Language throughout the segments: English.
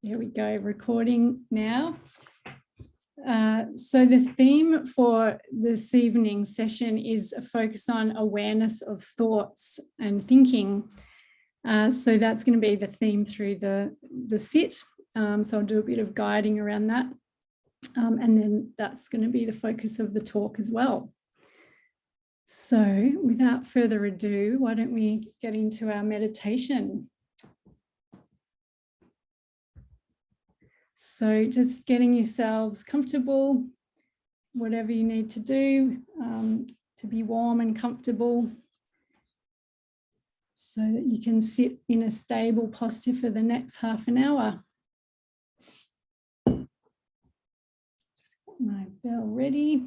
There we go, recording now. So the theme for this evening's session is a focus on awareness of thoughts and thinking. So that's going to be the theme through the sit. So I'll do a bit of guiding around that. And then that's going to be the focus of the talk as well. So without further ado, why don't we get into our meditation? So just getting yourselves comfortable, whatever you need to do to be warm and comfortable so that you can sit in a stable posture for the next half an hour. Just got my bell ready.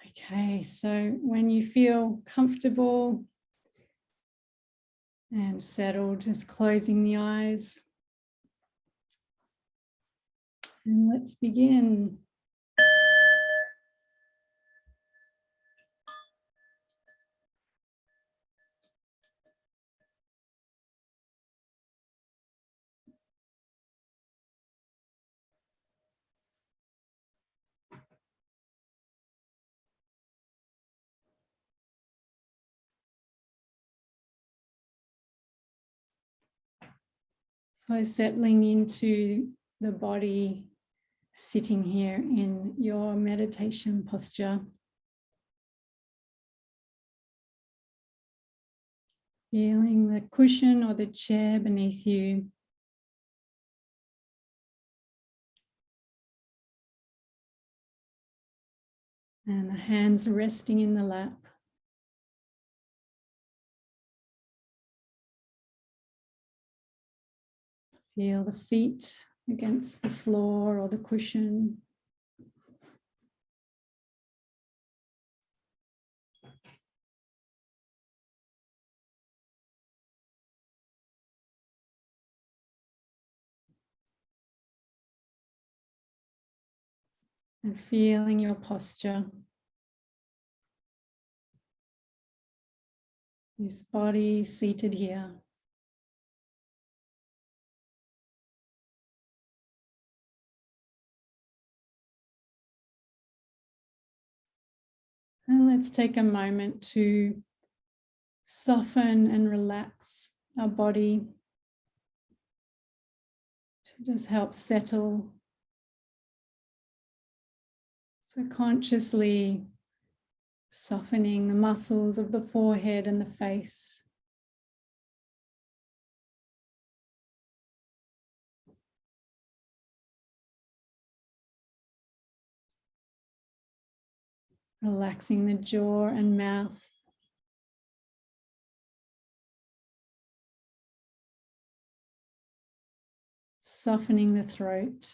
Okay, so when you feel comfortable and settled, just closing the eyes. And let's begin. So settling into the body, sitting here in your meditation posture. Feeling the cushion or the chair beneath you. And the hands resting in the lap. Feel the feet against the floor or the cushion. And feeling your posture. This body seated here. And let's take a moment to soften and relax our body to just help settle. So consciously softening the muscles of the forehead and the face. Relaxing the jaw and mouth. Softening the throat.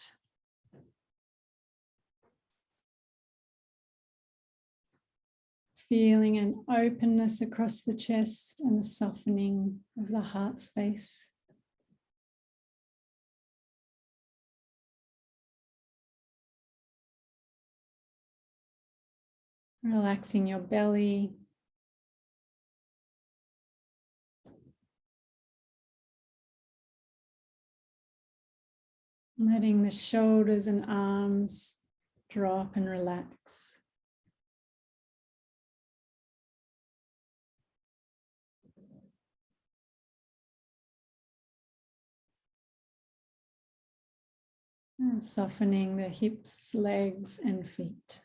Feeling an openness across the chest and the softening of the heart space. Relaxing your belly. Letting the shoulders and arms drop and relax. And softening the hips, legs, and feet.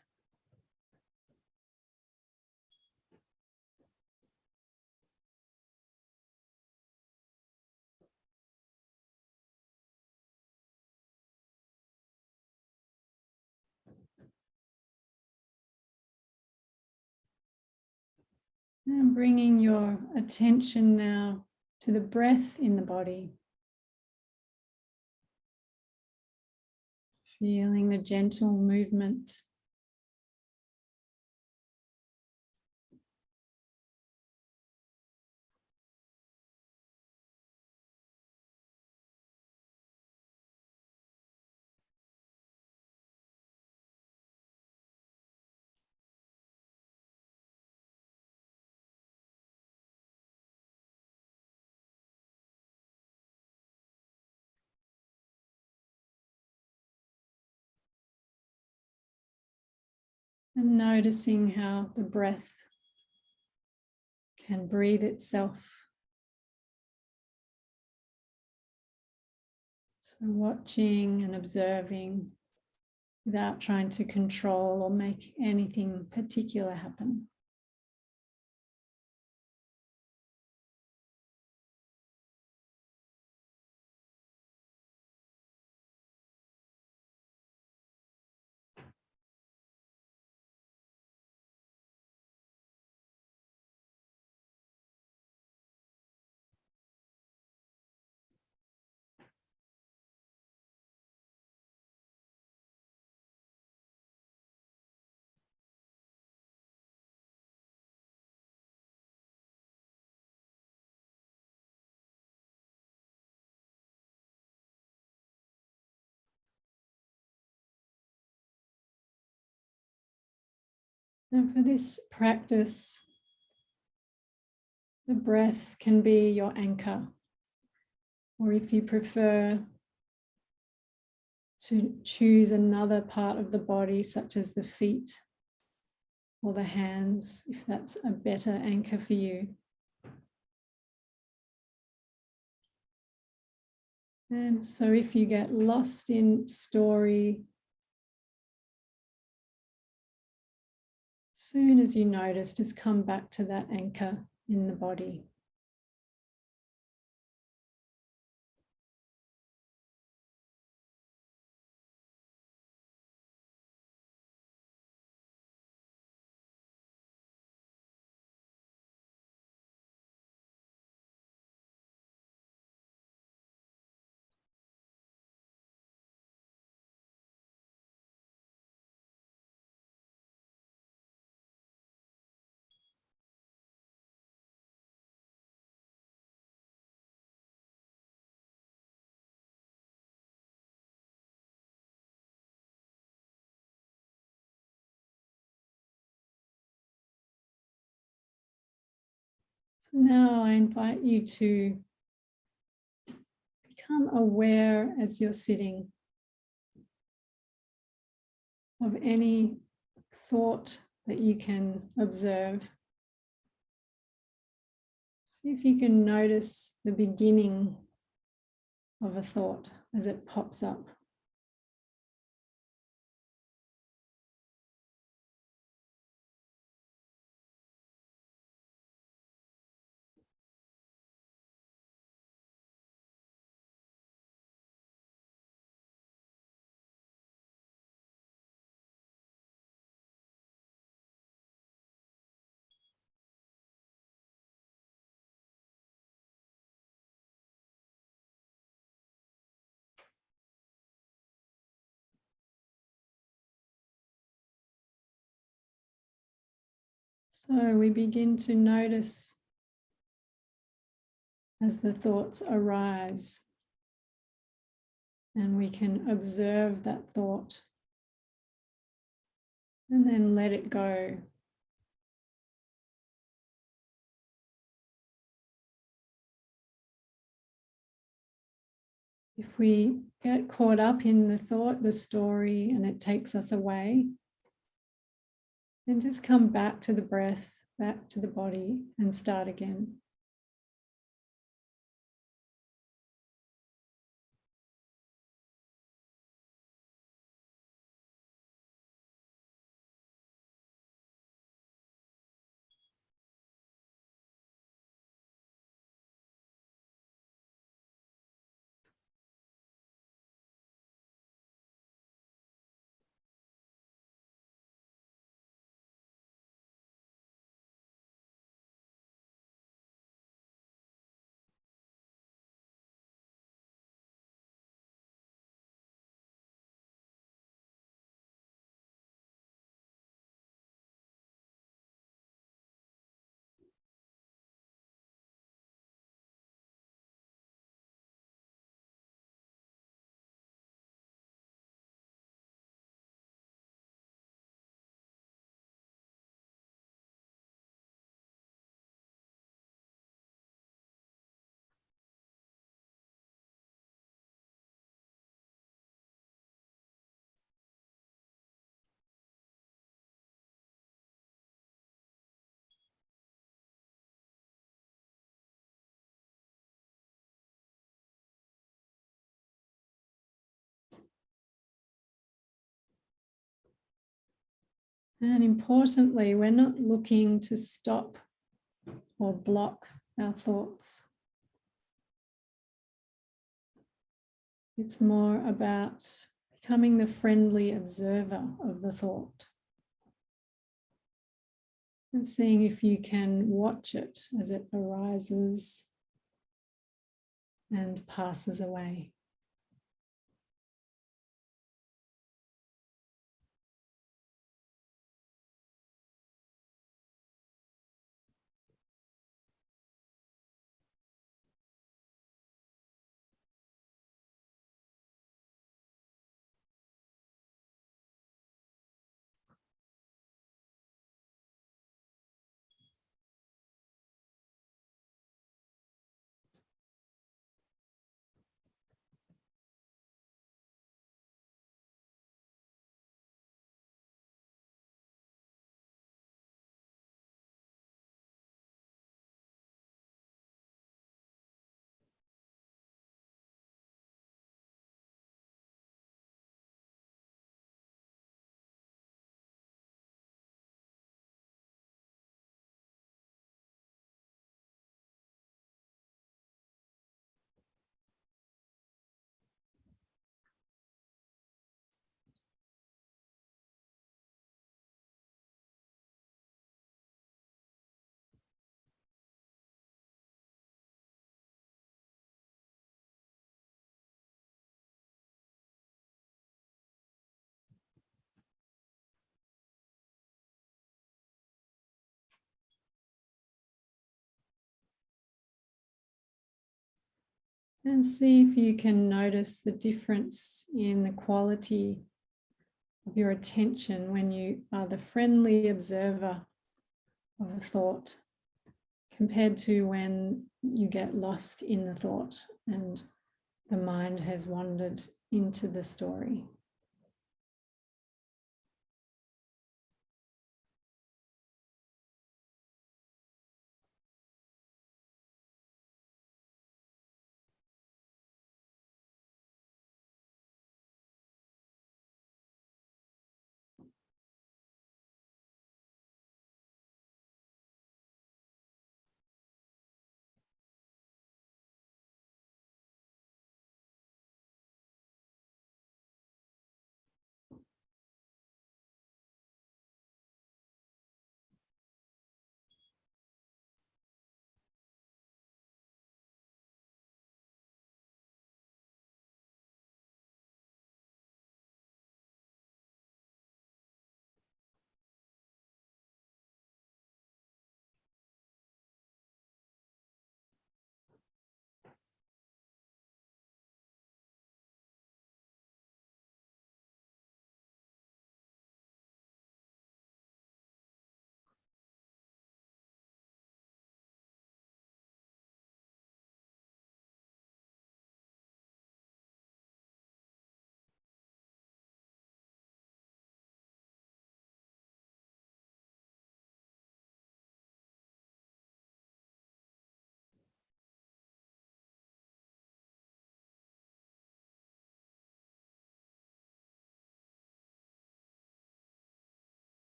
And bringing your attention now to the breath in the body. Feeling the gentle movement. And noticing how the breath can breathe itself. So watching and observing without trying to control or make anything particular happen. And for this practice, the breath can be your anchor, or if you prefer to choose another part of the body, such as the feet or the hands, if that's a better anchor for you. And so if you get lost in story, as soon as you notice, just come back to that anchor in the body. So now I invite you to become aware as you're sitting of any thought that you can observe. See if you can notice the beginning of a thought as it pops up. So we begin to notice as the thoughts arise, and we can observe that thought and then let it go. If we get caught up in the thought, the story, and it takes us away, then just come back to the breath, back to the body, and start again. And importantly, we're not looking to stop or block our thoughts. It's more about becoming the friendly observer of the thought and seeing if you can watch it as it arises and passes away. And see if you can notice the difference in the quality of your attention when you are the friendly observer of a thought compared to when you get lost in the thought and the mind has wandered into the story.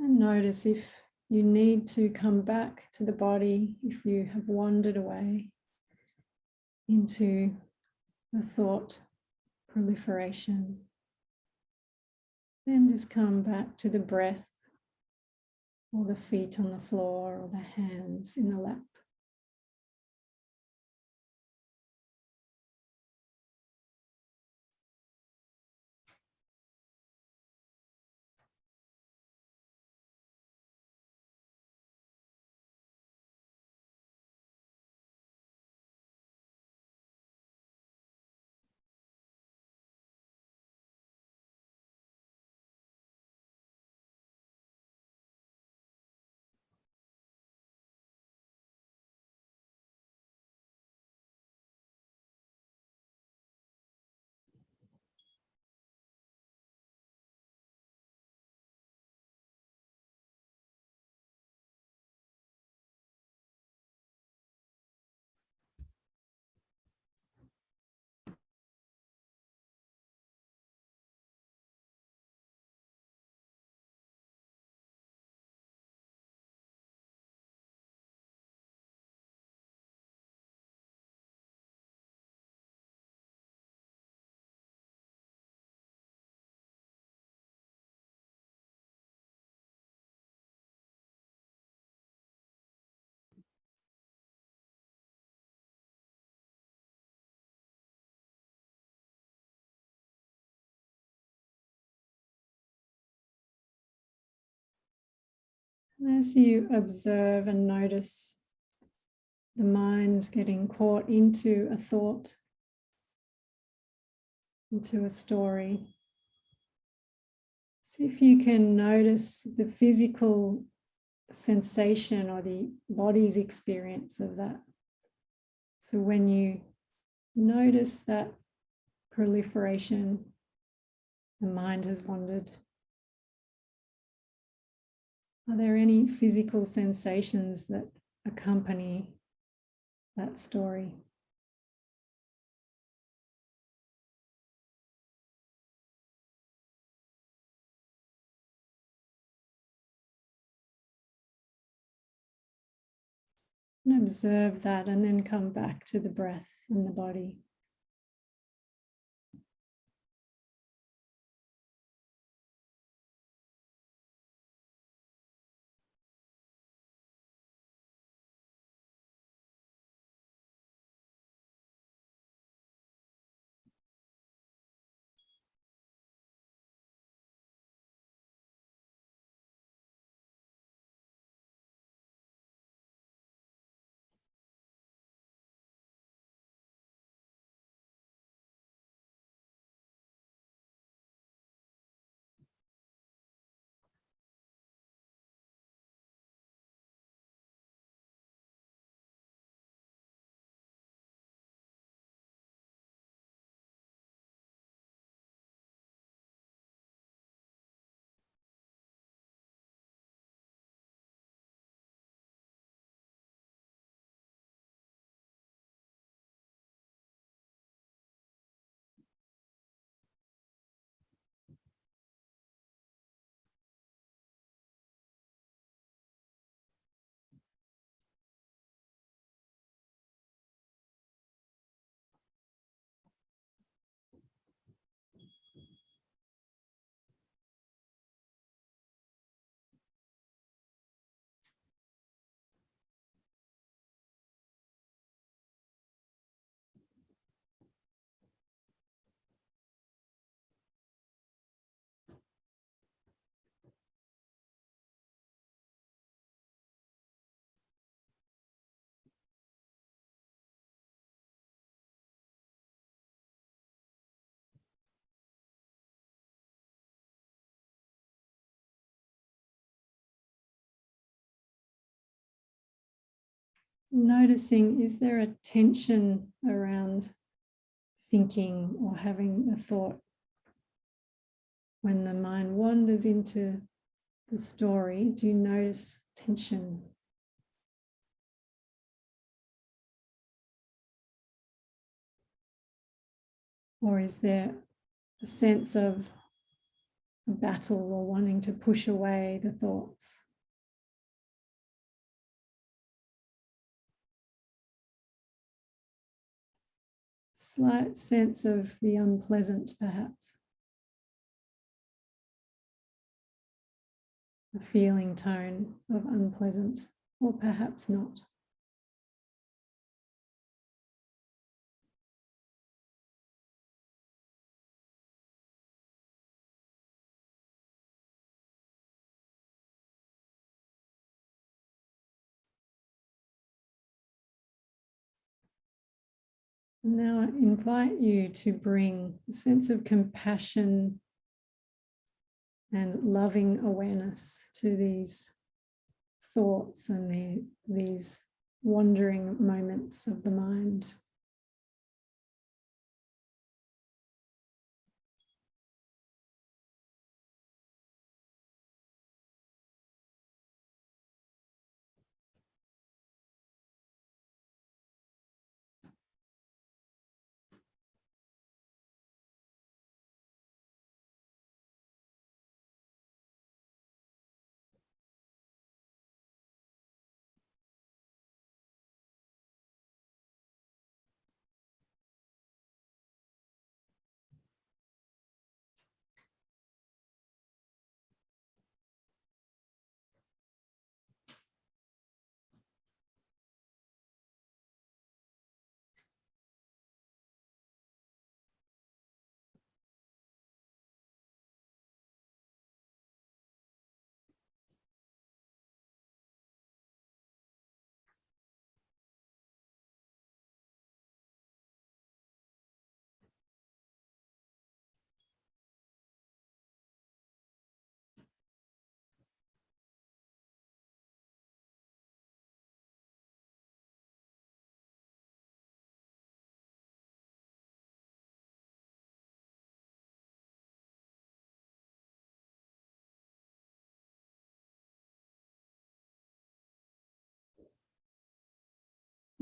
And notice if you need to come back to the body, if you have wandered away into the thought proliferation, then just come back to the breath or the feet on the floor or the hands in the lap. As you observe and notice the mind getting caught into a thought, into a story, see if you can notice the physical sensation or the body's experience of that. So when you notice that proliferation, the mind has wandered. Are there any physical sensations that accompany that story? And observe that, and then come back to the breath and the body. Noticing, is there a tension around thinking or having a thought? When the mind wanders into the story, do you notice tension? Or is there a sense of a battle or wanting to push away the thoughts? Slight sense of the unpleasant, perhaps. A feeling tone of unpleasant, or perhaps not. Now I invite you to bring a sense of compassion and loving awareness to these thoughts and these wandering moments of the mind.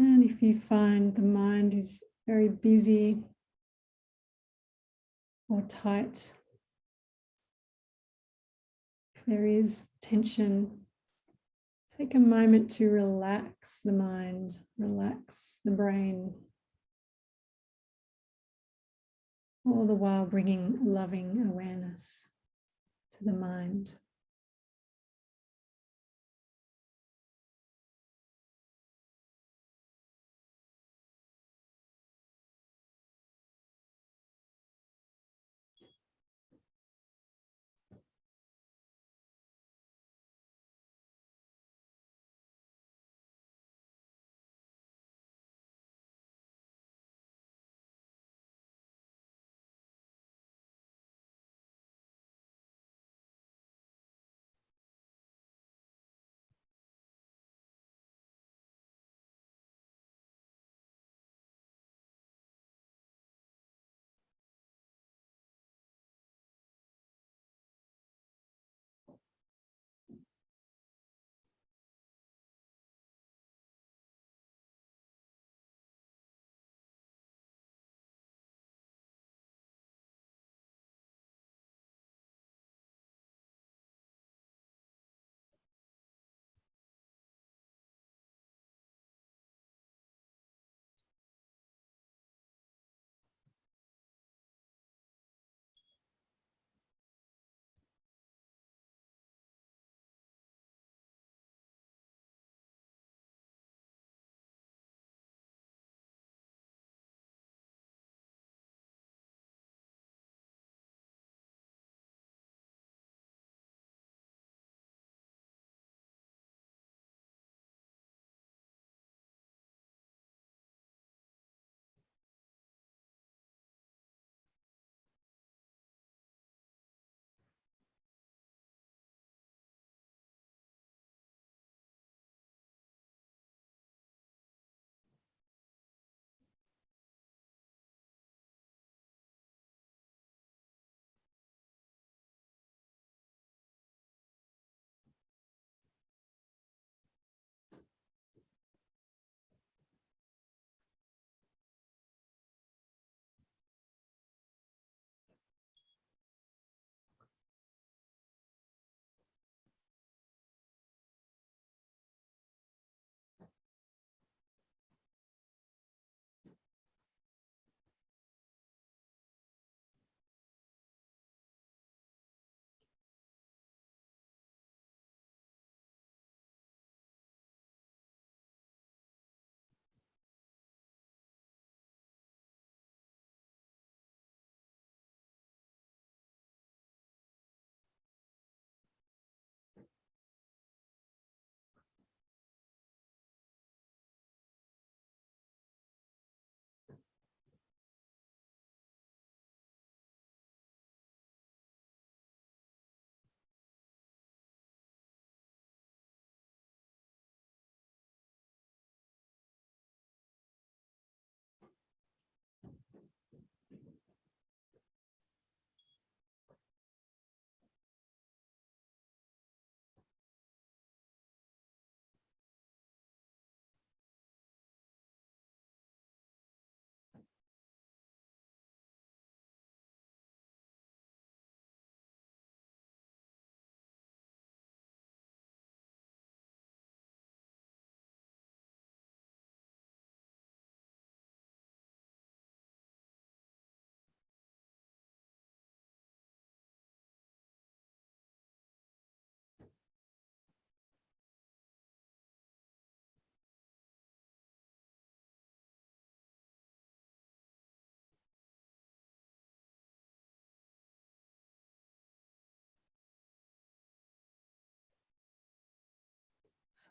And if you find the mind is very busy or tight, if there is tension, take a moment to relax the mind, relax the brain, all the while bringing loving awareness to the mind.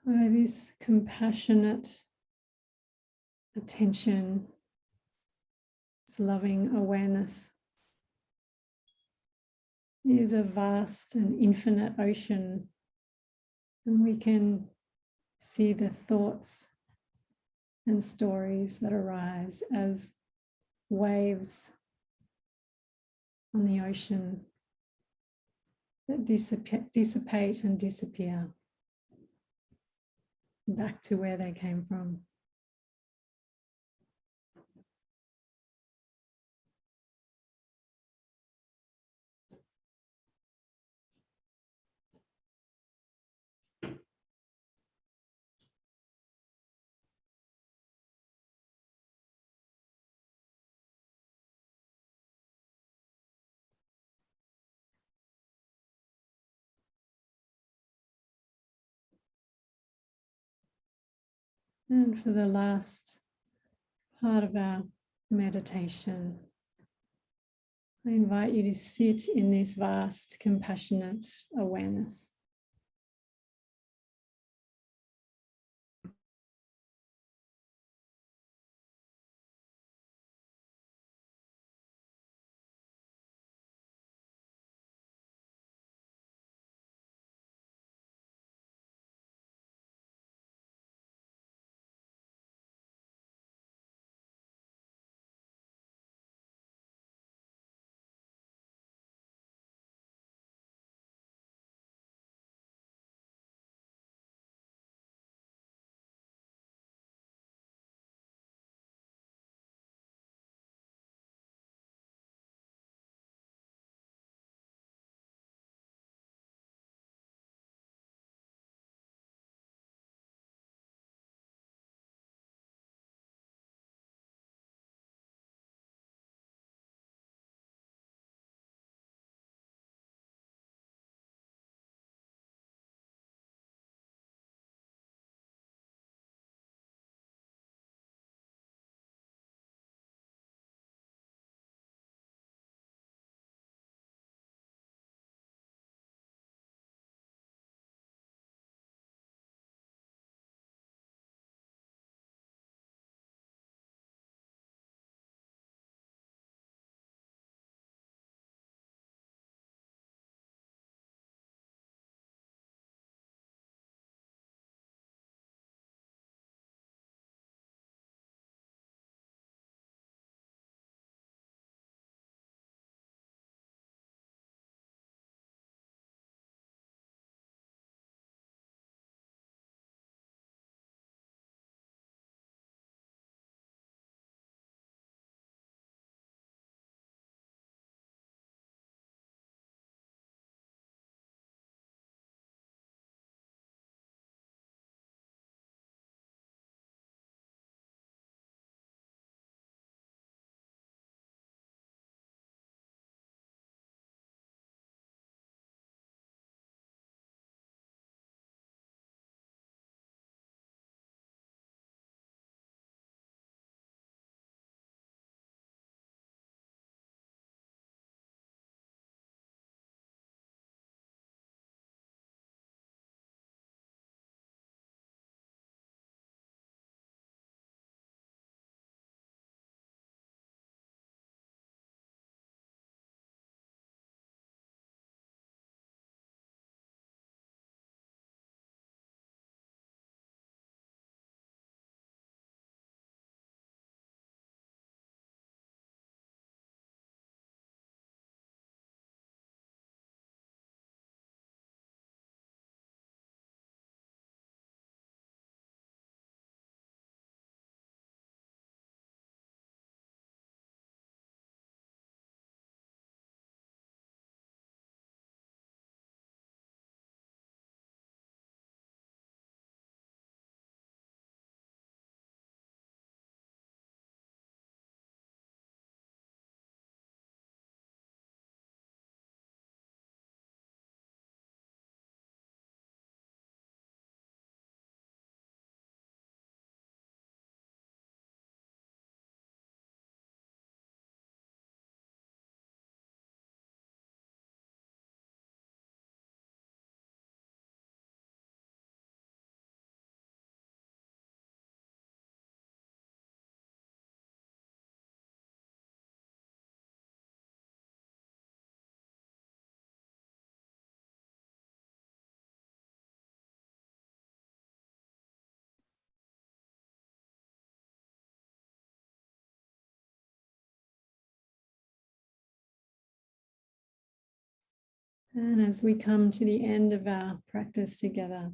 So this compassionate attention, this loving awareness is a vast and infinite ocean, and we can see the thoughts and stories that arise as waves on the ocean that dissipate and disappear back to where they came from. And for the last part of our meditation, I invite you to sit in this vast, compassionate awareness. And as we come to the end of our practice together,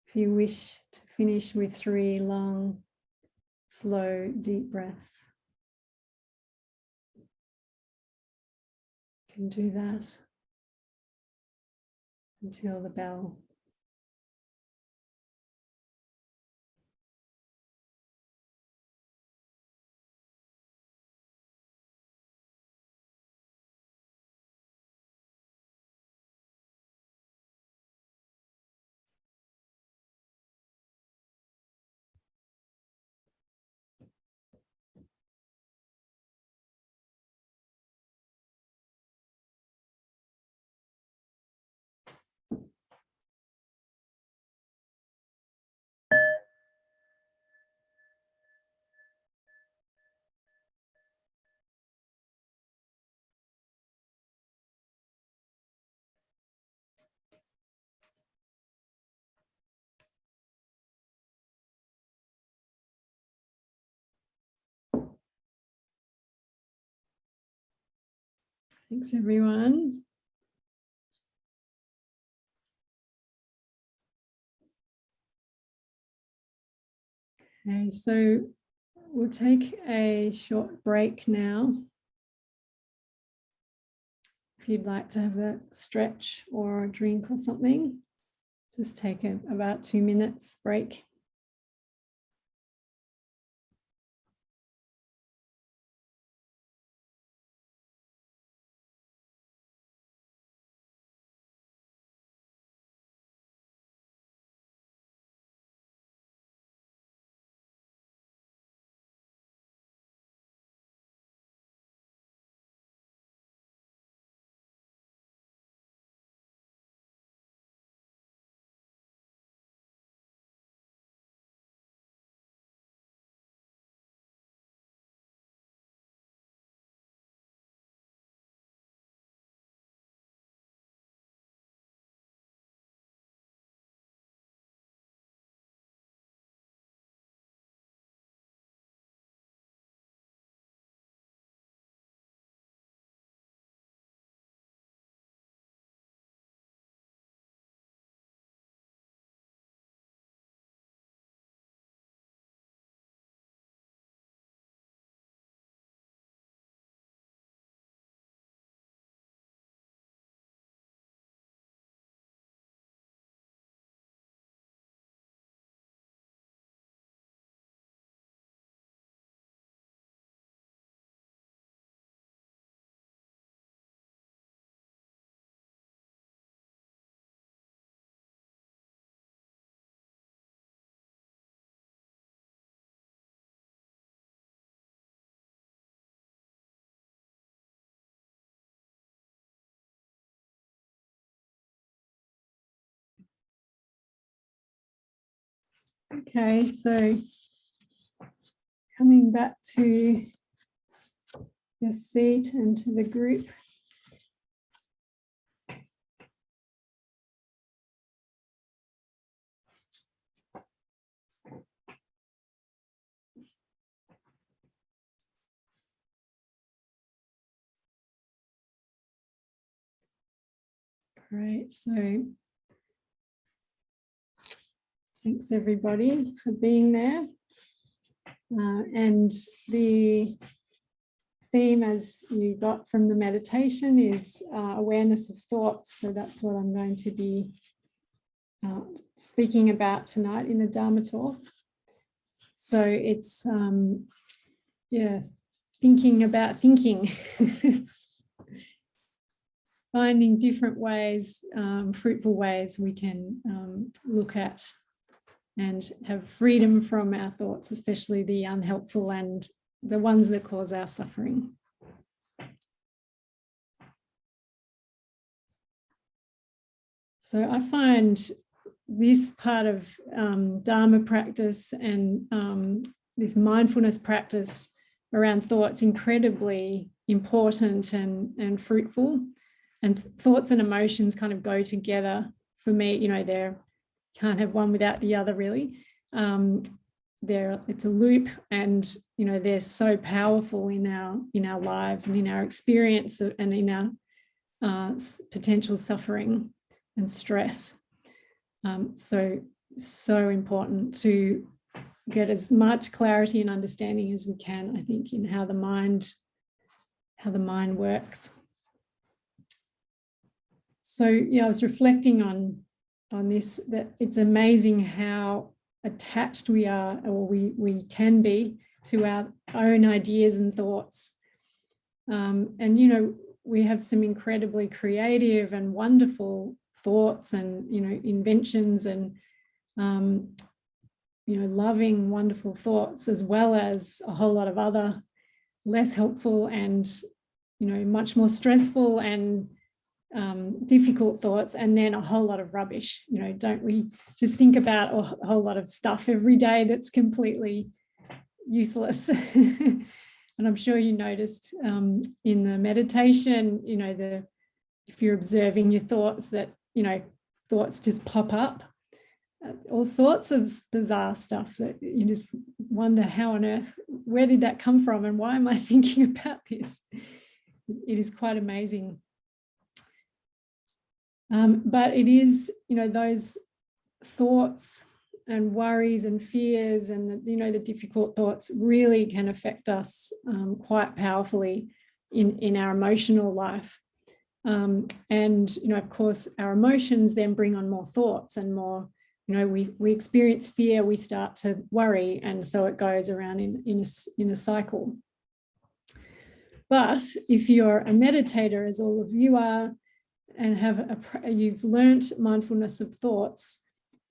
if you wish to finish with 3 long, slow, deep breaths, you can do that until the bell. Thanks, everyone. Okay, so we'll take a short break now. If you'd like to have a stretch or a drink or something, just take about 2 minutes break. Okay, so coming back to your seat and to the group. Great, so thanks everybody for being there. And the theme, as you got from the meditation, is awareness of thoughts. So that's what I'm going to be speaking about tonight in the Dharma talk. So it's, yeah, thinking about thinking. Finding different ways, fruitful ways we can look at and have freedom from our thoughts, especially the unhelpful and the ones that cause our suffering. So I find this part of Dharma practice and this mindfulness practice around thoughts incredibly important and fruitful. And thoughts and emotions kind of go together for me. You know, they can't have one without the other, really. It's a loop, and you know, they're so powerful in our lives and in our experience and in our potential suffering and stress. So important to get as much clarity and understanding as we can, I think, in how the mind works. So yeah, I was reflecting on this, that it's amazing how attached we are, or we can be, to our own ideas and thoughts. And you know, we have some incredibly creative and wonderful thoughts and, you know, inventions and you know, loving, wonderful thoughts, as well as a whole lot of other less helpful and, you know, much more stressful and difficult thoughts, and then a whole lot of rubbish. You know, don't we just think about a whole lot of stuff every day that's completely useless? And I'm sure you noticed in the meditation, you know, if you're observing your thoughts, that, you know, thoughts just pop up, all sorts of bizarre stuff that you just wonder, how on earth, where did that come from, and why am I thinking about this? it is quite amazing. But it is, those thoughts and worries and fears and, the difficult thoughts really can affect us quite powerfully in our emotional life. And, of course, our emotions then bring on more thoughts and more, we experience fear, we start to worry, and so it goes around in a cycle. But if you're a meditator, as all of you are, and you've learnt mindfulness of thoughts,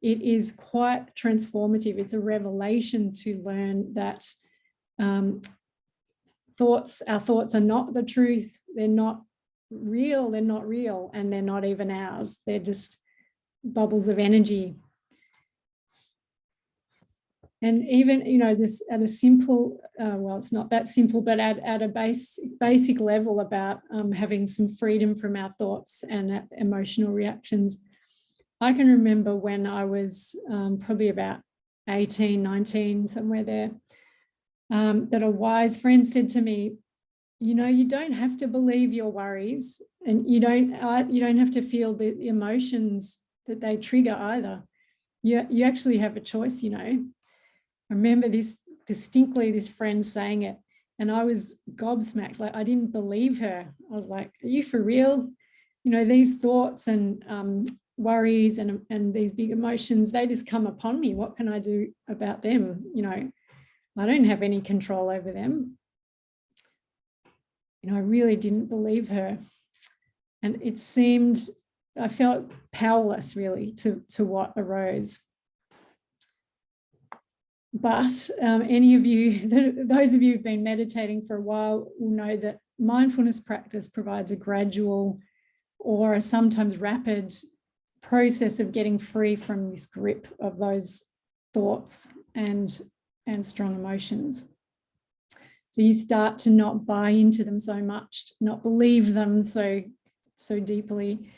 it is quite transformative. It's a revelation to learn that our thoughts are not the truth. They're not real, and they're not even ours. They're just bubbles of energy. And even, this at a simple, well, it's not that simple, but at a basic level about having some freedom from our thoughts and emotional reactions. I can remember when I was probably about 18, 19, somewhere there, that a wise friend said to me, you don't have to believe your worries, and you don't have to feel the emotions that they trigger either. You actually have a choice, I remember this distinctly, this friend saying it, and I was gobsmacked. Like, I didn't believe her. I was like, are you for real? These thoughts and worries and these big emotions, they just come upon me. What can I do about them? I don't have any control over them. I really didn't believe her. And it seemed, I felt powerless really to what arose. But any of you, those of you who've been meditating for a while will know that mindfulness practice provides a gradual or a sometimes rapid process of getting free from this grip of those thoughts and strong emotions. So you start to not buy into them so much, not believe them so deeply,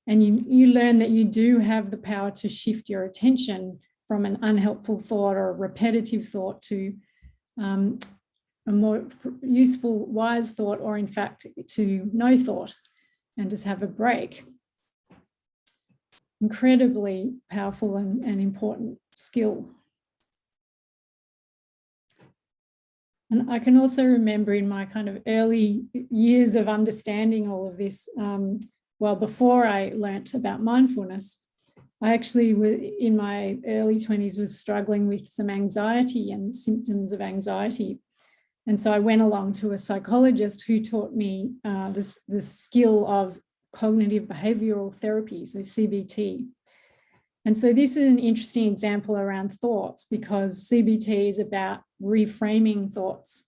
and you learn that you do have the power to shift your attention from an unhelpful thought or a repetitive thought to a more useful, wise thought, or in fact to no thought, and just have a break. Incredibly powerful and important skill. And I can also remember in my kind of early years of understanding all of this, well, before I learnt about mindfulness, I actually, in my early 20s, was struggling with some anxiety and symptoms of anxiety. And so I went along to a psychologist who taught me the skill of cognitive behavioral therapy, so CBT. And so this is an interesting example around thoughts, because CBT is about reframing thoughts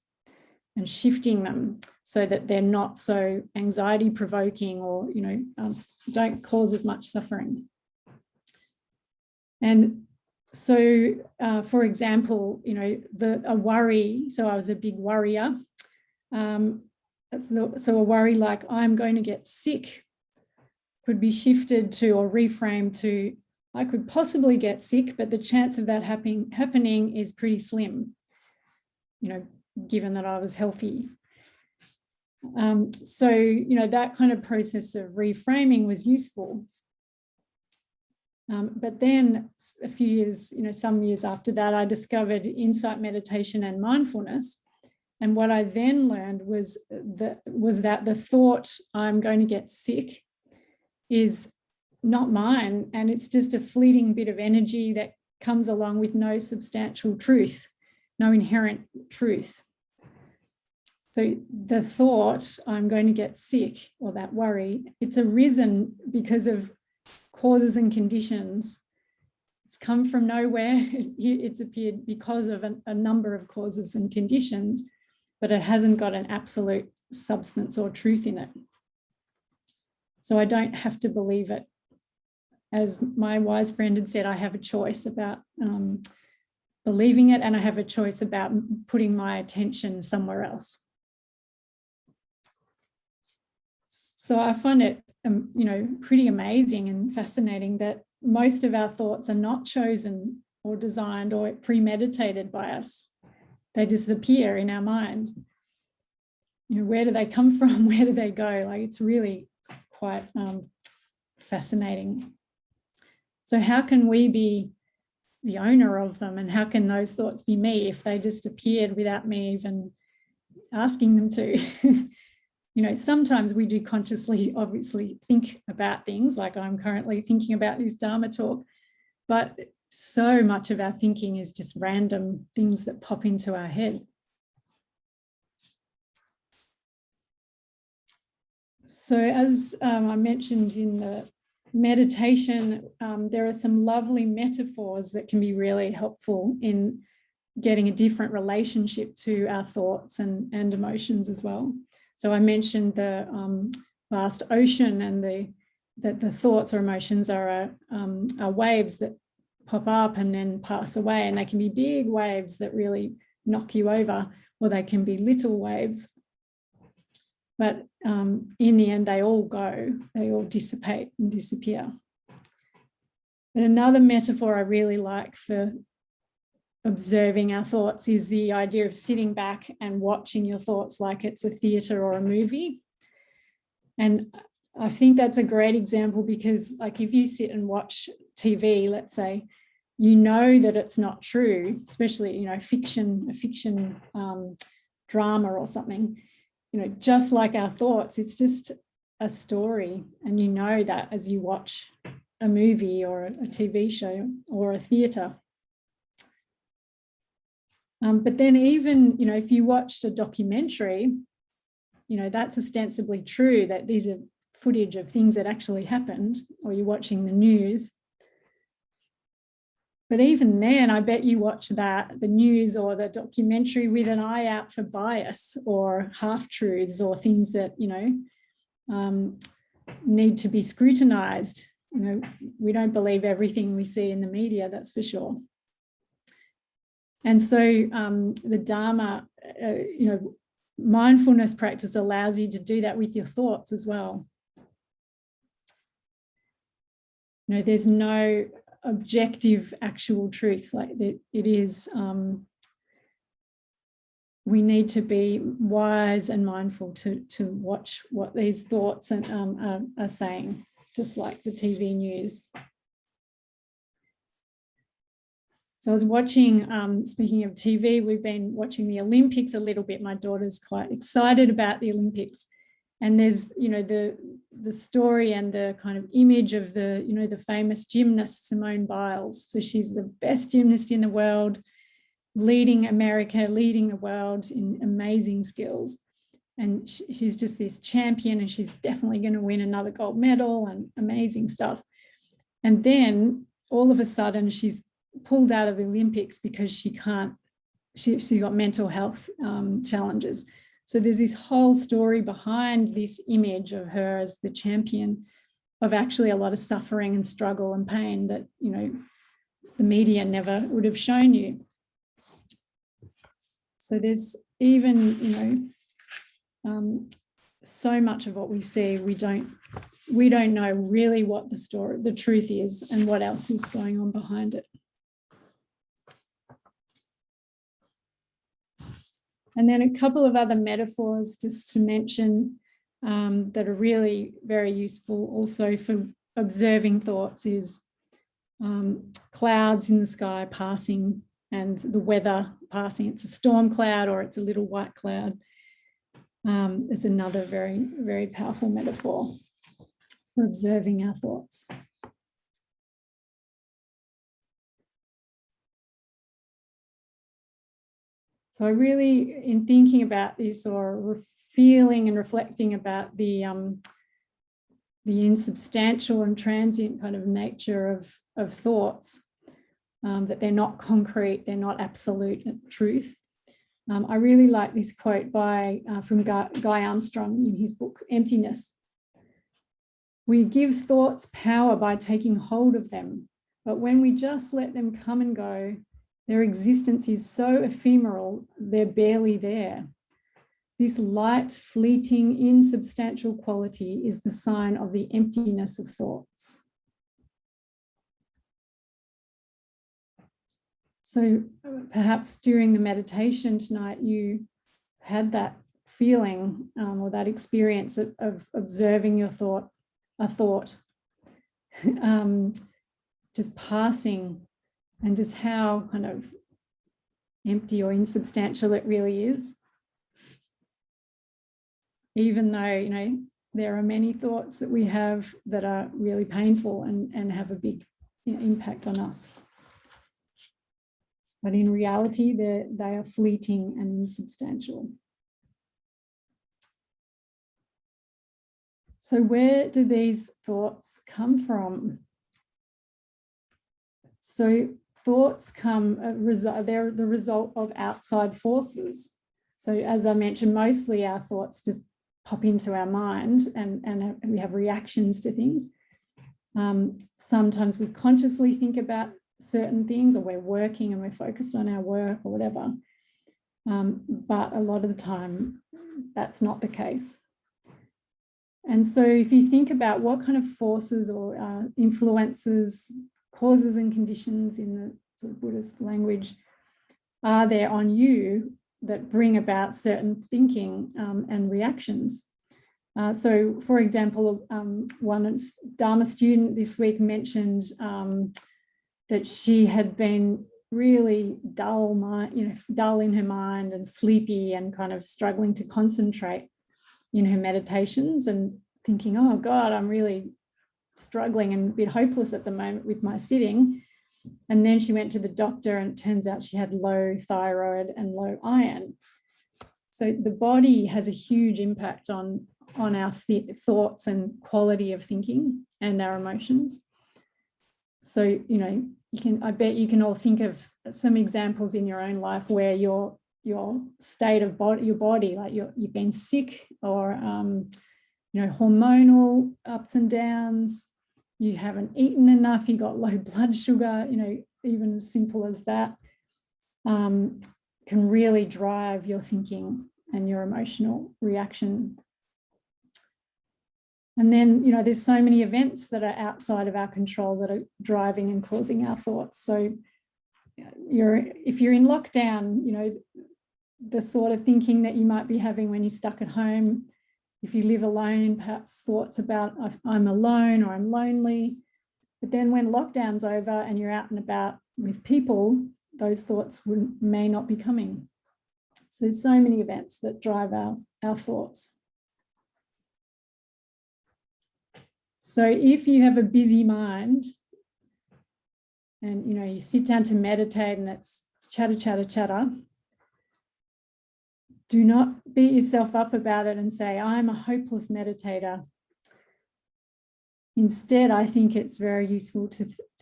and shifting them so that they're not so anxiety provoking or, don't cause as much suffering. And so, for example, a worry, so I was a big worrier. So a worry like, I'm going to get sick, could be shifted to or reframed to, I could possibly get sick, but the chance of that happening is pretty slim, given that I was healthy. So, that kind of process of reframing was useful. But then a few years, some years after that, I discovered insight meditation and mindfulness. And what I then learned was that the thought, I'm going to get sick, is not mine. And it's just a fleeting bit of energy that comes along with no substantial truth, no inherent truth. So the thought, I'm going to get sick, or that worry, it's arisen because of causes and conditions. It's come from nowhere. It's appeared because of a number of causes and conditions, but it hasn't got an absolute substance or truth in it. So I don't have to believe it. As my wise friend had said, I have a choice about believing it, and I have a choice about putting my attention somewhere else. So I find it, pretty amazing and fascinating that most of our thoughts are not chosen or designed or premeditated by us. They just appear in our mind. where do they come from? Where do they go? Like, it's really quite fascinating. So how can we be the owner of them, and how can those thoughts be me if they just appeared without me even asking them to? Sometimes we do consciously, obviously, think about things, like I'm currently thinking about this Dharma talk, but so much of our thinking is just random things that pop into our head. So as I mentioned in the meditation, there are some lovely metaphors that can be really helpful in getting a different relationship to our thoughts and emotions as well. So I mentioned the vast ocean, and that the thoughts or emotions are waves that pop up and then pass away, and they can be big waves that really knock you over, or they can be little waves. But in the end, they all go, they all dissipate and disappear. But another metaphor I really like for observing our thoughts is the idea of sitting back and watching your thoughts like it's a theatre or a movie. And I think that's a great example, because like if you sit and watch TV, let's say, you know that it's not true, especially, a fiction drama or something. Just like our thoughts, it's just a story. And you know that as you watch a movie or a TV show or a theatre. But then even, if you watched a documentary, that's ostensibly true, that these are footage of things that actually happened, or you're watching the news. But even then, I bet you watch the news or the documentary with an eye out for bias or half-truths or things that, need to be scrutinized. We don't believe everything we see in the media, that's for sure. And so the Dharma, mindfulness practice allows you to do that with your thoughts as well. There's no objective actual truth, like it is. We need to be wise and mindful to watch what these thoughts are saying, just like the TV news. So I was watching, speaking of TV, we've been watching the Olympics a little bit. My daughter's quite excited about the Olympics. And there's, the story and the kind of image of the famous gymnast, Simone Biles. So she's the best gymnast in the world, leading America, leading the world in amazing skills. And she's just this champion, and she's definitely going to win another gold medal and amazing stuff. And then all of a sudden she's pulled out of the Olympics because she got mental health challenges. So there's this whole story behind this image of her as the champion, of actually a lot of suffering and struggle and pain that, the media never would have shown you. So there's even, so much of what we see, we don't know really what the truth is and what else is going on behind it. And then a couple of other metaphors just to mention that are really very useful also for observing thoughts is clouds in the sky passing and the weather passing. It's a storm cloud or it's a little white cloud. Is another very, very powerful metaphor for observing our thoughts. So I really, in thinking about this or feeling and reflecting about the insubstantial and transient kind of nature of thoughts, that they're not concrete, they're not absolute truth. I really like this quote from Guy Armstrong in his book, Emptiness. We give thoughts power by taking hold of them, but when we just let them come and go, their existence is so ephemeral, they're barely there. This light, fleeting, insubstantial quality is the sign of the emptiness of thoughts. So perhaps during the meditation tonight, you had that feeling or that experience of observing a thought, just passing, and just how kind of empty or insubstantial it really is. Even though, there are many thoughts that we have that are really painful and have a big impact on us. But in reality, they are fleeting and insubstantial. So where do these thoughts come from? So thoughts they're the result of outside forces. So as I mentioned, mostly our thoughts just pop into our mind and we have reactions to things. Sometimes we consciously think about certain things, or we're working and we're focused on our work or whatever. But a lot of the time, that's not the case. And so if you think about what kind of forces or influences, causes and conditions in the sort of Buddhist language are there on you that bring about certain thinking and reactions. So for example, one Dharma student this week mentioned that she had been really dull in her mind and sleepy and kind of struggling to concentrate in her meditations and thinking, oh God, I'm really struggling and a bit hopeless at the moment with my sitting. And then she went to the doctor and it turns out she had low thyroid and low iron. So the body has a huge impact on our thoughts and quality of thinking and our emotions. So, I bet you can all think of some examples in your own life where your state of your body, like you've been sick or, hormonal ups and downs, you haven't eaten enough, you got low blood sugar, even as simple as that, can really drive your thinking and your emotional reaction. And then, there's so many events that are outside of our control that are driving and causing our thoughts. So if you're in lockdown, the sort of thinking that you might be having when you're stuck at home, if you live alone, perhaps thoughts about I'm alone or I'm lonely. But then when lockdown's over and you're out and about with people, those thoughts may not be coming. So there's so many events that drive our thoughts. So if you have a busy mind and, you sit down to meditate and it's chatter, chatter, chatter, do not beat yourself up about it and say, I'm a hopeless meditator. Instead, I think it's very useful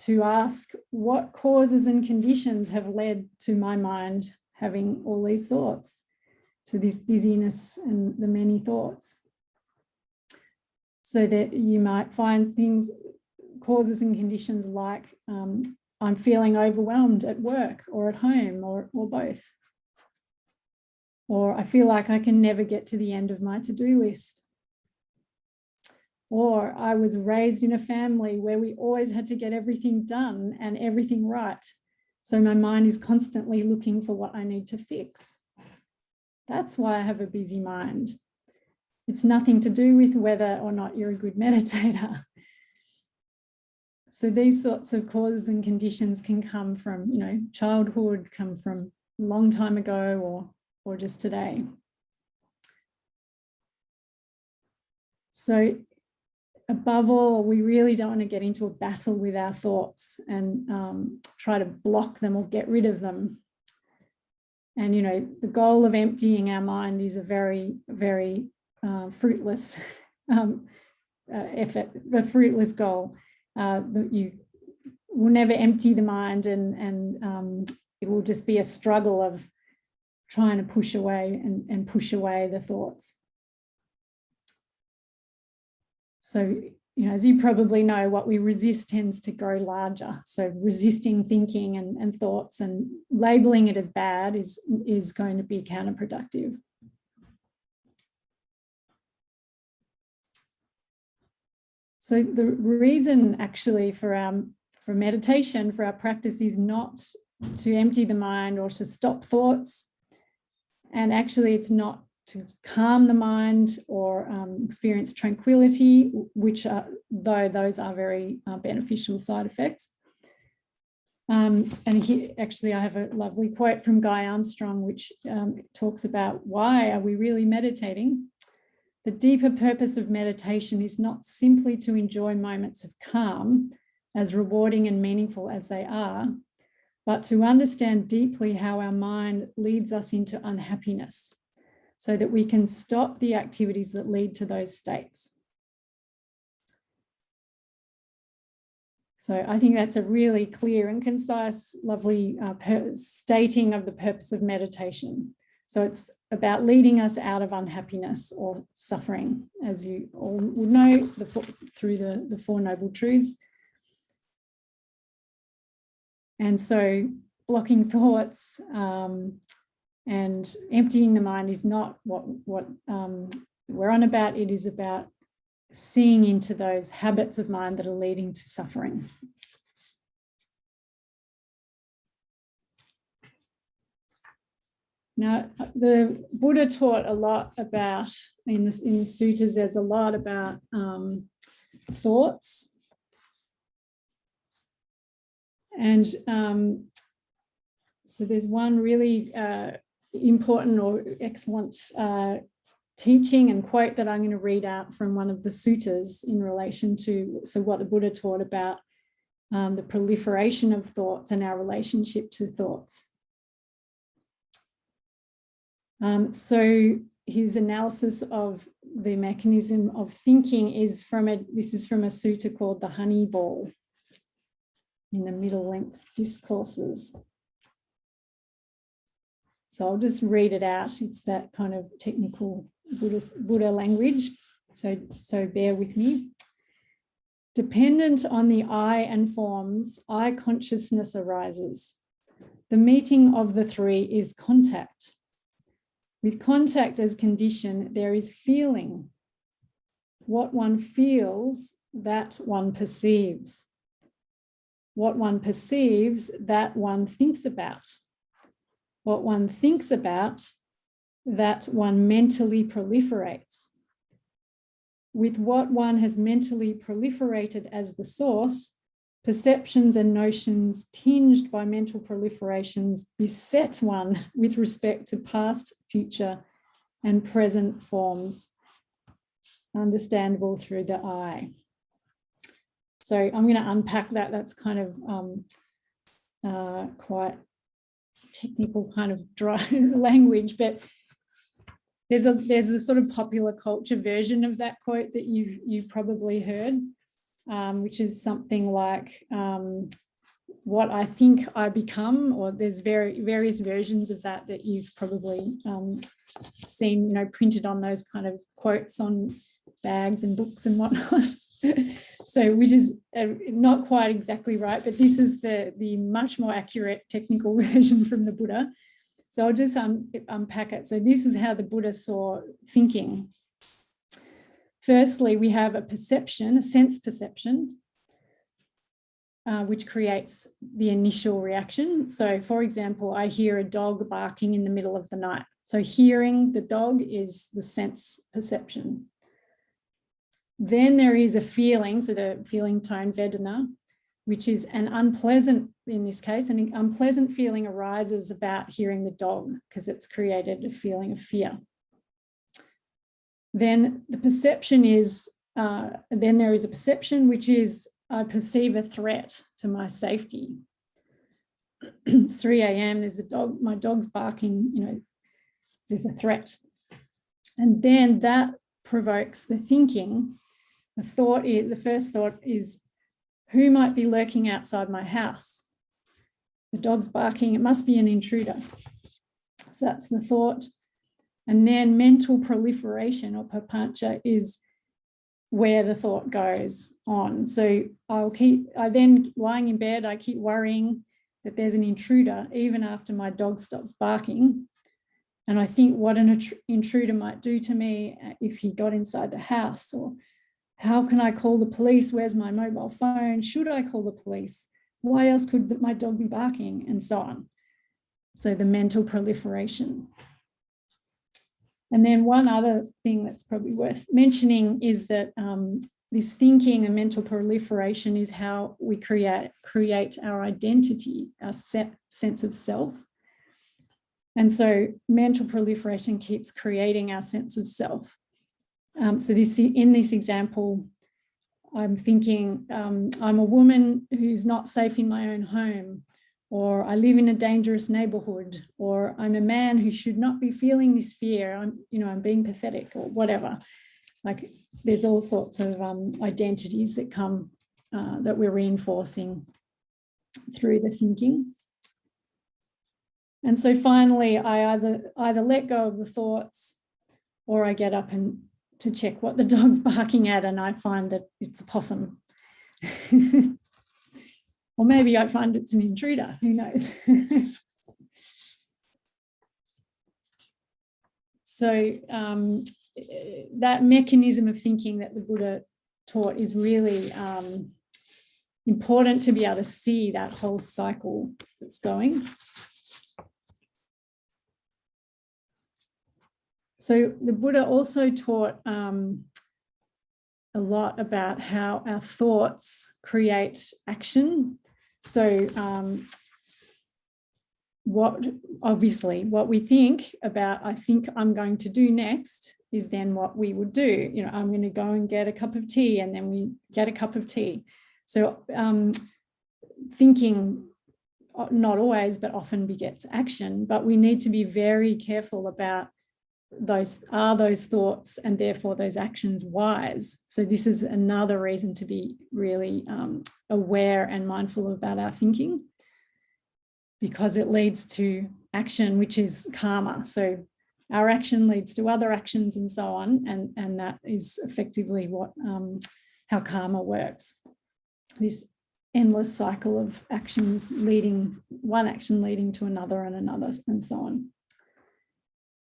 to ask what causes and conditions have led to my mind having all these thoughts, to this busyness and the many thoughts. So that you might find causes and conditions like I'm feeling overwhelmed at work or at home or both. Or I feel like I can never get to the end of my to-do list. Or I was raised in a family where we always had to get everything done and everything right. So my mind is constantly looking for what I need to fix. That's why I have a busy mind. It's nothing to do with whether or not you're a good meditator. So these sorts of causes and conditions can come from, childhood, come from a long time ago or just today. So above all, we really don't want to get into a battle with our thoughts and try to block them or get rid of them. And, the goal of emptying our mind is a very, very fruitless effort, a fruitless goal. You will never empty the mind and it will just be a struggle of trying to push away and push away the thoughts. So, as you probably know, what we resist tends to grow larger. So resisting thinking and thoughts and labeling it as bad is going to be counterproductive. So the reason actually for meditation, for our practice, is not to empty the mind or to stop thoughts. And actually it's not to calm the mind or experience tranquility, which are, though those are very beneficial side effects. And actually, I have a lovely quote from Guy Armstrong, which talks about why are we really meditating? The deeper purpose of meditation is not simply to enjoy moments of calm, as rewarding and meaningful as they are, but to understand deeply how our mind leads us into unhappiness, so that we can stop the activities that lead to those states. So I think that's a really clear and concise, lovely stating of the purpose of meditation. So it's about leading us out of unhappiness or suffering, as you all would know through the Four Noble Truths. And so blocking thoughts and emptying the mind is not what we're on about. It is about seeing into those habits of mind that are leading to suffering. Now, the Buddha taught a lot about, in the suttas, there's a lot about thoughts. And so there's one really important or excellent teaching and quote that I'm going to read out from one of the suttas in relation to what the Buddha taught about the proliferation of thoughts and our relationship to thoughts. So his analysis of the mechanism of thinking is from a sutta called the Honey Ball in the Middle Length Discourses. So I'll just read it out. It's that kind of technical Buddha language, so bear with me. Dependent on the I and forms, I consciousness arises. The meeting of the three is contact. With contact as condition, there is feeling. What one feels, that one perceives. What one perceives, that one thinks about. What one thinks about, that one mentally proliferates. With what one has mentally proliferated as the source, perceptions and notions tinged by mental proliferations beset one with respect to past, future, and present forms, understandable through the I. So I'm going to unpack that. That's kind of quite technical kind of dry language, but there's a sort of popular culture version of that quote that you've probably heard, which is something like what I think I become, or there's various versions of that you've probably seen, printed on those kind of quotes on bags and books and whatnot. So, which is not quite exactly right, but this is the much more accurate technical version from the Buddha. So I'll just unpack it. So this is how the Buddha saw thinking. Firstly, we have a perception, a sense perception, which creates the initial reaction. So for example, I hear a dog barking in the middle of the night. So hearing the dog is the sense perception. Then there is a feeling, so the feeling tone, Vedana, which is an unpleasant, in this case, an unpleasant feeling arises about hearing the dog because it's created a feeling of fear. Then the perception is, then there is a perception which is, I perceive a threat to my safety. It's 3 a.m, there's a dog, my dog's barking, there's a threat. And then that provokes the thinking. The first thought is, who might be lurking outside my house? The dog's barking, it must be an intruder. So that's the thought. And then mental proliferation, or papancha, is where the thought goes on. So I then lying in bed, I keep worrying that there's an intruder even after my dog stops barking. And I think what an intruder might do to me if he got inside the house, or how can I call the police? Where's my mobile phone? Should I call the police? Why else could my dog be barking? And so on. So the mental proliferation. And then one other thing that's probably worth mentioning is that this thinking and mental proliferation is how we create our identity, our sense of self. And so mental proliferation keeps creating our sense of self. So in this example, I'm thinking I'm a woman who's not safe in my own home, or I live in a dangerous neighborhood, or I'm a man who should not be feeling this fear. I'm being pathetic, or whatever. Like, there's all sorts of identities that come that we're reinforcing through the thinking. And so finally, I either let go of the thoughts, or I get up and to check what the dog's barking at, and I find that it's a possum. Or maybe I find it's an intruder, who knows? So that mechanism of thinking that the Buddha taught is really important to be able to see that whole cycle that's going. So the Buddha also taught a lot about how our thoughts create action. So what we think about, I think I'm going to do next, is then what we would do. I'm going to go and get a cup of tea, and then we get a cup of tea. So thinking, not always, but often begets action. But we need to be very careful about those thoughts and therefore those actions wise. So this is another reason to be really aware and mindful about our thinking, because it leads to action, which is karma. So our action leads to other actions and so on, and that is effectively what how karma works. This endless cycle of actions one action leading to another and another, and so on.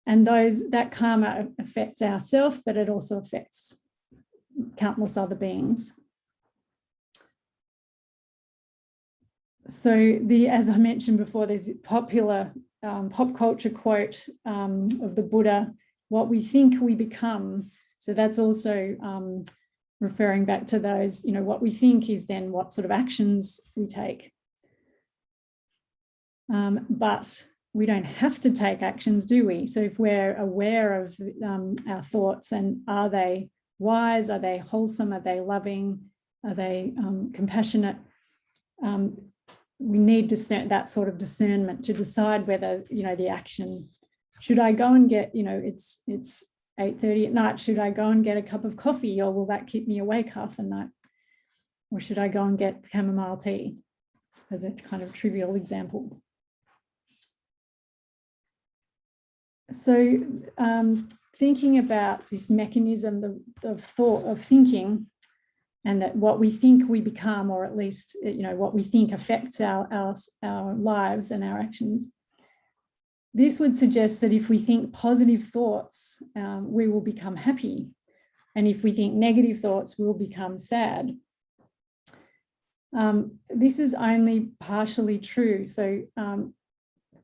And that karma affects ourselves, but it also affects countless other beings. So as I mentioned before, there's a popular pop culture quote of the Buddha, "What we think we become." So that's also referring back to those, what we think is then what sort of actions we take. But we don't have to take actions, do we? So if we're aware of our thoughts, and are they wise, are they wholesome, are they loving, are they compassionate, we need that sort of discernment to decide whether, the action, should I go and get, it's 8:30 at night, should I go and get a cup of coffee, or will that keep me awake half the night? Or should I go and get chamomile tea, as a kind of trivial example? So thinking about this mechanism of thought, of thinking, and that what we think we become, or at least what we think affects our lives and our actions. This would suggest that if we think positive thoughts, we will become happy, and if we think negative thoughts, we'll become sad. This is only partially true. So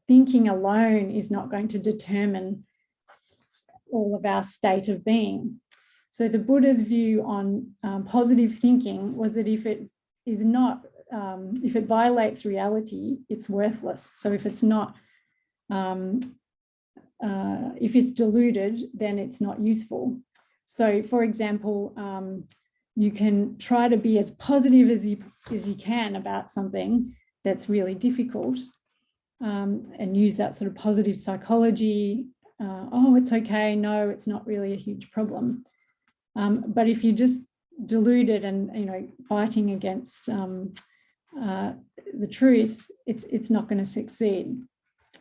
thinking alone is not going to determine all of our state of being. So the Buddha's view on positive thinking was that if it violates reality, it's worthless. So if it's not, if it's deluded, then it's not useful. So, for example, you can try to be as positive as you can about something that's really difficult, and use that sort of positive psychology. Oh, it's okay. No, it's not really a huge problem. But if you just deluded and fighting against the truth, it's not going to succeed.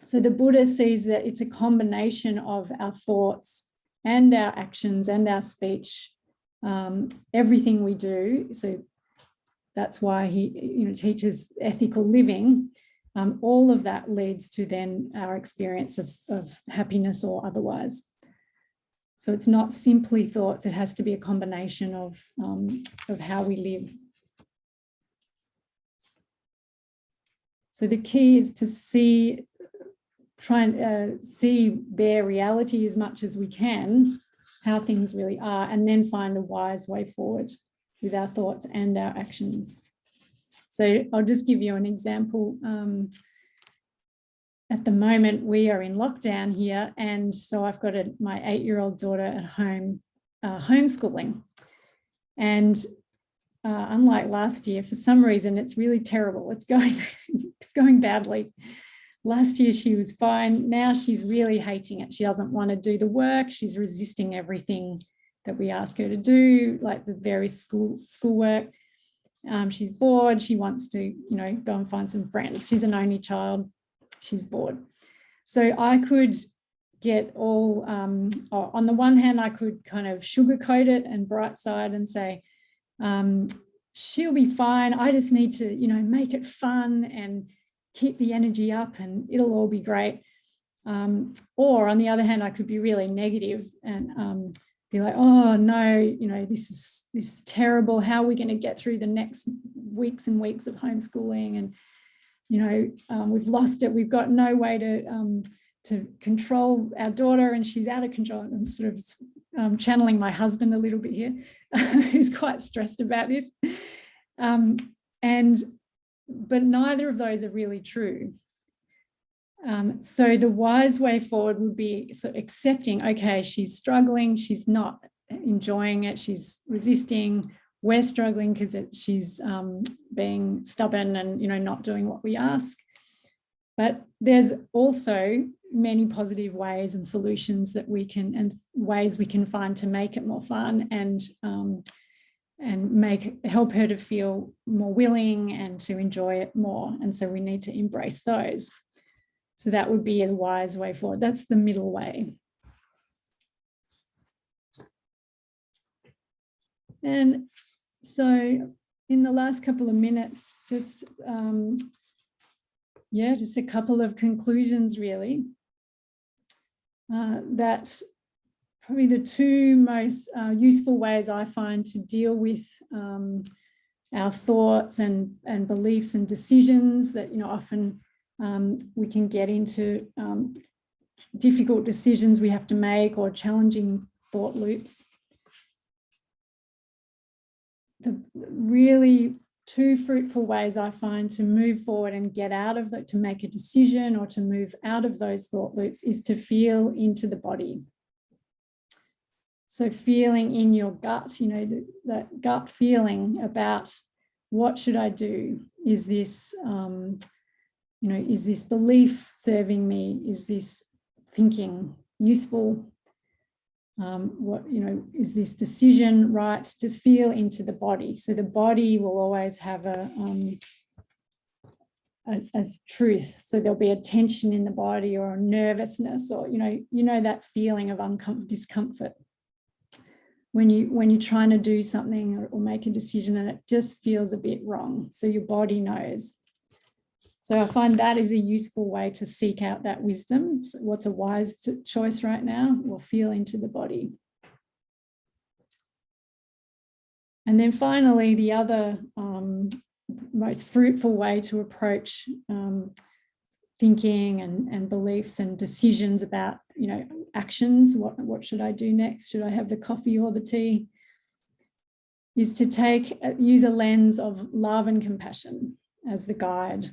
So the Buddha sees that it's a combination of our thoughts and our actions and our speech, everything we do. So that's why he teaches ethical living. All of that leads to then our experience of happiness or otherwise. So it's not simply thoughts, it has to be a combination of how we live. So the key is to see try and see bare reality as much as we can, how things really are, and then find a wise way forward with our thoughts and our actions. So I'll just give you an example. At the moment, we are in lockdown here, and so I've got my 8-year-old daughter at home homeschooling. And unlike last year, for some reason, it's really terrible. It's going badly. Last year, she was fine. Now she's really hating it. She doesn't want to do the work. She's resisting everything that we ask her to do, like the various schoolwork. She's bored. She wants to, go and find some friends. She's an only child. She's bored. So I could get all, on the one hand, I could kind of sugarcoat it and bright side and say, she'll be fine. I just need to, make it fun and keep the energy up and it'll all be great. Or on the other hand, I could be really negative and be like, oh no, this is terrible. How are we going to get through the next weeks and weeks of homeschooling? And, we've lost it. We've got no way to control our daughter and she's out of control. I'm sort of channeling my husband a little bit here, who's quite stressed about this. But neither of those are really true. So the wise way forward would be accepting, okay, she's struggling, she's not enjoying it, she's resisting, we're struggling because she's being stubborn and, not doing what we ask. But there's also many positive ways and solutions that we can, and ways we can find to make it more fun and help her to feel more willing and to enjoy it more. And so we need to embrace those. So that would be a wise way forward. That's the middle way. And so in the last couple of minutes, just a couple of conclusions really. That probably the two most useful ways I find to deal with our thoughts and beliefs and decisions that, often we can get into difficult decisions we have to make or challenging thought loops. The really two fruitful ways I find to move forward and get out of that, to make a decision or to move out of those thought loops, is to feel into the body. So feeling in your gut, that gut feeling about what should I do? Is this, is this belief serving me? Is this thinking useful? Is this decision right? Just feel into the body. So the body will always have a truth. So there'll be a tension in the body or a nervousness, or that feeling of discomfort when you're trying to do something or make a decision and it just feels a bit wrong. So your body knows. So I find that is a useful way to seek out that wisdom. So what's a wise choice right now? We'll feel into the body. And then finally, the other most fruitful way to approach thinking and beliefs and decisions about, actions, what should I do next? Should I have the coffee or the tea? Is to use a lens of love and compassion as the guide.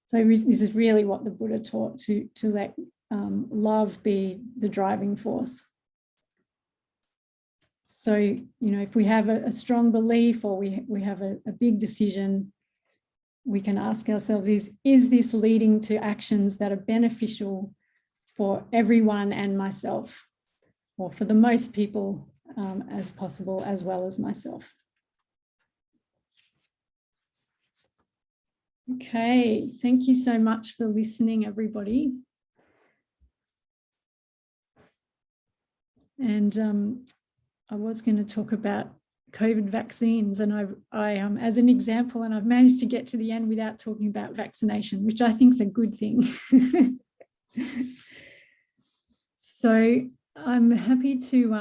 So this is really what the Buddha taught, to let love be the driving force. So, if we have a strong belief or we have a big decision, we can ask ourselves, is this leading to actions that are beneficial for everyone and myself, or for the most people as possible, as well as myself? Okay, thank you so much for listening, everybody. And I was going to talk about COVID vaccines, and I as an example, and I've managed to get to the end without talking about vaccination, which I think is a good thing. So I'm happy to